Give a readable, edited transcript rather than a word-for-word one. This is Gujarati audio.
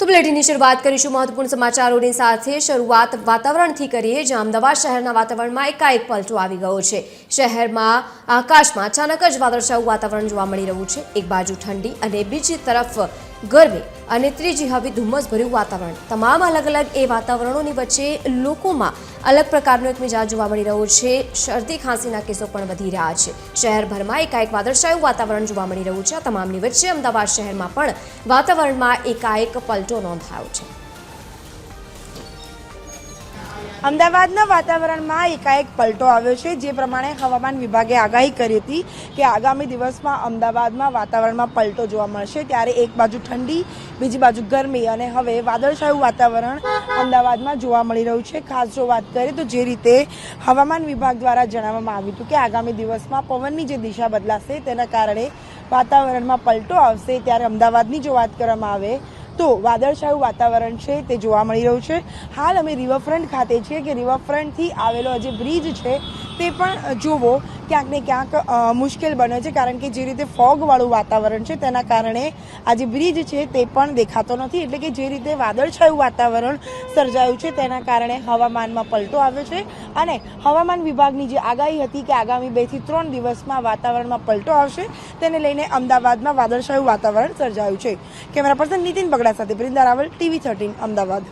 બુલેટિનની શરૂઆત કરીશું મહત્વપૂર્ણ સમાચારોની સાથે શરૂઆત વાતાવરણથી કરીએ જ્યાં અમદાવાદ શહેરના વાતાવરણમાં એકાએક પલટો આવી ગયો છે। શહેરમાં આકાશમાં અચાનક જ વાદળછાયું વાતાવરણ જોવા મળી રહ્યું છે। એક બાજુ ઠંડી અને બીજી તરફ ગરમી અને ત્રીજી હવે ધુમ્મસભર્યું વાતાવરણ। તમામ અલગ અલગ એ વાતાવરણોની વચ્ચે લોકોમાં અલગ પ્રકારનો એક મિજાજ જોવા મળી રહ્યો છે। શરદી ખાંસીના કેસો પણ વધી રહ્યા છે। શહેરભરમાં એકાએક વાદળછાયું વાતાવરણ જોવા મળી રહ્યું છે। આ તમામની વચ્ચે અમદાવાદ શહેરમાં પણ વાતાવરણમાં એકાએક પલટો નોંધાયો છે। અમદાવાદના વાતાવરણમાં એકાએક પલટો આવ્યો છે। જે પ્રમાણે હવામાન વિભાગે આગાહી કરી હતી કે આગામી દિવસમાં અમદાવાદમાં વાતાવરણમાં પલટો જોવા મળશે, ત્યારે એક બાજુ ઠંડી, બીજી બાજુ ગરમી અને હવે વાદળછાયું વાતાવરણ અમદાવાદમાં જોવા મળી રહ્યું છે। ખાસ જો વાત કરીએ તો જે રીતે હવામાન વિભાગ દ્વારા જણાવવામાં આવ્યું હતું કે આગામી દિવસમાં પવનની જે દિશા બદલાશે તેના કારણે વાતાવરણમાં પલટો આવશે, ત્યારે અમદાવાદની જો વાત કરવામાં આવે તો વાદળછાયું વાતાવરણ છે તે જોવા મળી રહ્યું છે। હાલ અમે રિવરફ્રન્ટ ખાતે છીએ કે રિવરફ્રન્ટથી આવેલો જે બ્રિજ છે તે પણ જોવો ક્યાંક ને ક્યાંક મુશ્કેલ બને છે, કારણ કે જે રીતે ફોગવાળું વાતાવરણ છે તેના કારણે આ જે બ્રિજ છે તે પણ દેખાતો નથી। એટલે કે જે રીતે વાદળછાયું વાતાવરણ સર્જાયું છે તેના કારણે હવામાનમાં પલટો આવ્યો છે અને હવામાન વિભાગની જે આગાહી હતી કે આગામી 2 થી 3 દિવસમાં વાતાવરણમાં પલટો આવશે, તેને લઈને અમદાવાદમાં વાદળછાયું વાતાવરણ સર્જાયું છે। કેમેરા પર્સન નીતિન બગડા સાથે બ્રિંદા રાવલ, TV 13 અમદાવાદ।